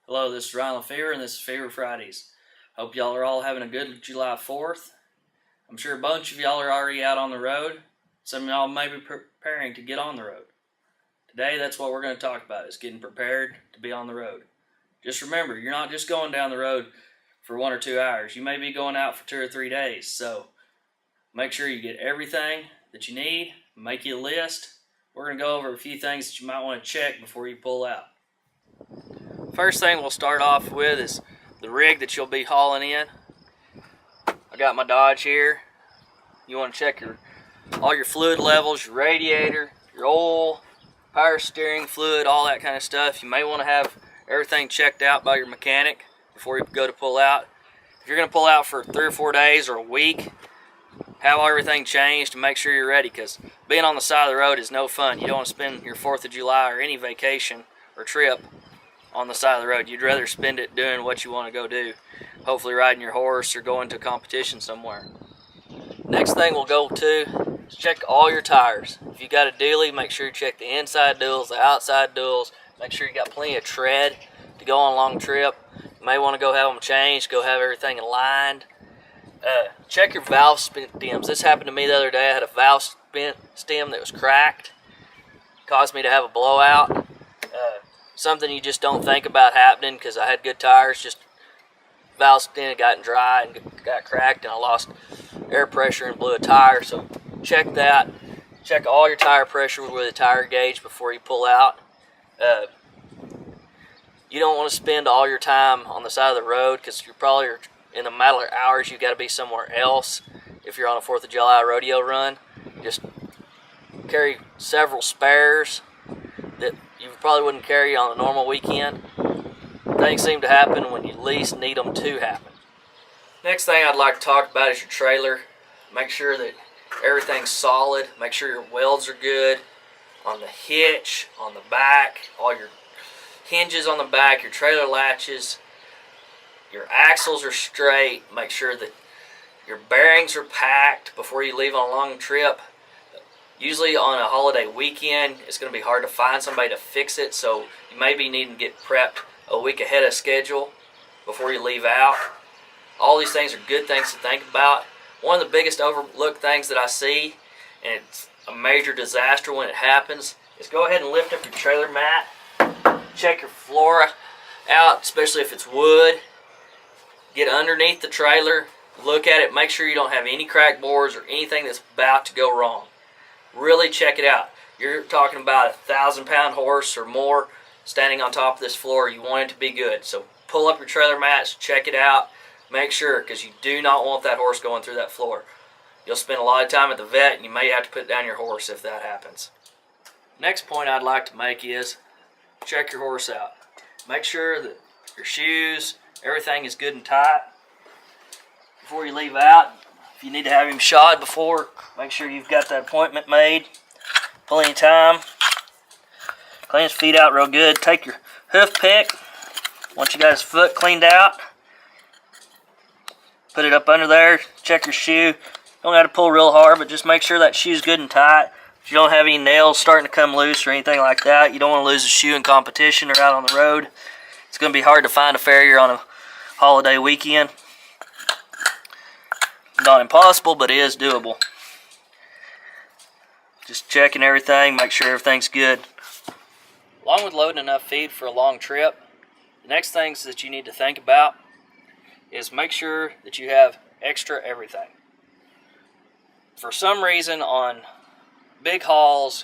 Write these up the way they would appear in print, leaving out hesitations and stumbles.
Hello, this is Ryan LaFever and this is Fever Fridays. Hope y'all are all having a good July 4th. I'm sure a bunch of y'all are already out on the road. Some of y'all may be preparing to get on the road. Today, that's what we're going to talk about, is getting prepared to be on the road. Just remember, you're not just going down the road for 1 or 2 hours. You may be going out for 2 or 3 days. So make sure you get everything that you need. Make you a list. We're going to go over a few things that you might want to check before you pull out. First thing we'll start off with is the rig that you'll be hauling in. I got my Dodge here. You want to check all your fluid levels, your radiator, your oil, power steering fluid, all that kind of stuff. You may want to have everything checked out by your mechanic before you go to pull out. If you're going to pull out for 3 or 4 days or a week, have everything changed to make sure you're ready, because being on the side of the road is no fun. You don't want to spend your 4th of July or any vacation or trip on the side of the road. You'd rather spend it doing what you want to go do, hopefully riding your horse or going to a competition somewhere. Next thing we'll go to is check all your tires. If you got a dually, make sure you check the inside duals, the outside duals. Make sure you got plenty of tread to go on a long trip. You may want to go have them changed, go have everything aligned. Check your valve stems. This happened to me the other day. I had a valve stem that was cracked. Caused me to have a blowout. Something you just don't think about happening, because I had good tires, just valve stem had gotten dry and got cracked, and I lost air pressure and blew a tire. So check that. Check all your tire pressure with a tire gauge before you pull out. You don't want to spend all your time on the side of the road, because you're probably in a matter of hours you got to be somewhere else. If you're on a 4th of July rodeo run, just carry several spares that you probably wouldn't carry on a normal weekend. Things seem to happen when you least need them to happen. Next thing I'd like to talk about is your trailer. Make sure that everything's solid. Make sure your welds are good on the hitch, on the back, all your hinges on the back, your trailer latches, your axles are straight. Make sure that your bearings are packed before you leave on a long trip. Usually on a holiday weekend, it's going to be hard to find somebody to fix it, so you may be needing to get prepped a week ahead of schedule before you leave out. All these things are good things to think about. One of the biggest overlooked things that I see, and it's a major disaster when it happens, is go ahead and lift up your trailer mat. Check your floor out, especially if it's wood. Get underneath the trailer, look at it, make sure you don't have any cracked boards or anything that's about to go wrong. Really check it out. You're talking about a 1,000-pound horse or more standing on top of this floor. You want it to be good. So pull up your trailer mats, check it out, make sure, because you do not want that horse going through that floor. You'll spend a lot of time at the vet, and you may have to put down your horse if that happens. Next point I'd like to make is check your horse out. Make sure that your shoes, everything is good and tight before you leave out. If you need to have him shod before, make sure you've got that appointment made. Plenty of time. Clean his feet out real good. Take your hoof pick. Once you got his foot cleaned out, put it up under there. Check your shoe. Don't have to pull real hard, but just make sure that shoe's good and tight. If you don't have any nails starting to come loose or anything like that, you don't want to lose a shoe in competition or out on the road. It's going to be hard to find a farrier on a holiday weekend. Not impossible, but it is doable. Just checking everything, make sure everything's good. Along with loading enough feed for a long trip, the next things that you need to think about is make sure that you have extra everything. For some reason on big hauls,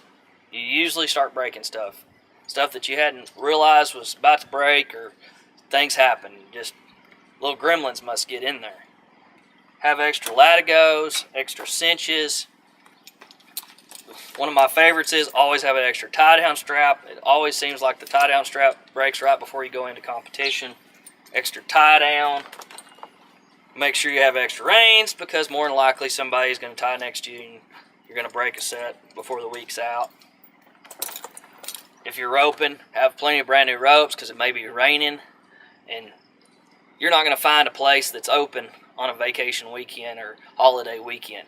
you usually start breaking stuff. Stuff that you hadn't realized was about to break, or things happen. Just little gremlins must get in there. Have extra latigos, extra cinches. One of my favorites is always have an extra tie-down strap. It always seems like the tie-down strap breaks right before you go into competition. Extra tie-down. Make sure you have extra reins, because more than likely somebody's going to tie next to you and you're going to break a set before the week's out. If you're roping, have plenty of brand new ropes, because it may be raining and you're not going to find a place that's open on a vacation weekend or holiday weekend.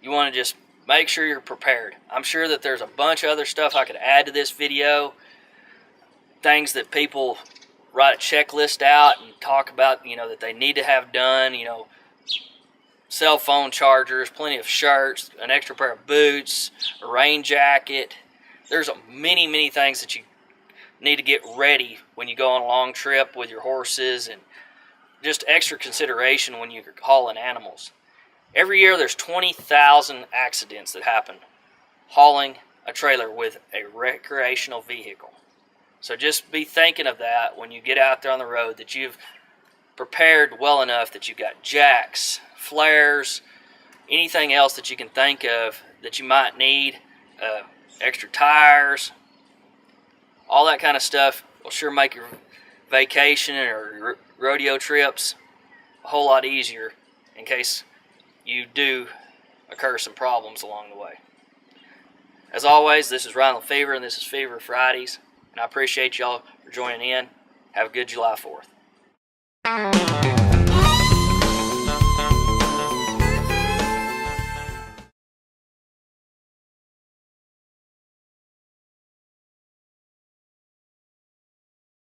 You want to just make sure you're prepared. I'm sure that there's a bunch of other stuff I could add to this video, things that people write a checklist out and talk about, that they need to have done, cell phone chargers, plenty of shirts, an extra pair of boots, a rain jacket. There's many things that you need to get ready when you go on a long trip with your horses, and just extra consideration when you're hauling animals. Every year there's 20,000 accidents that happen hauling a trailer with a recreational vehicle. So just be thinking of that when you get out there on the road, that you've prepared well enough, that you've got jacks, flares, anything else that you can think of that you might need, extra tires, all that kind of stuff will sure make your vacation or rodeo trips a whole lot easier in case you do occur some problems along the way. As always, this is Ryan Lefevre, and this is Fever Fridays, and I appreciate y'all for joining in. Have a good July 4th.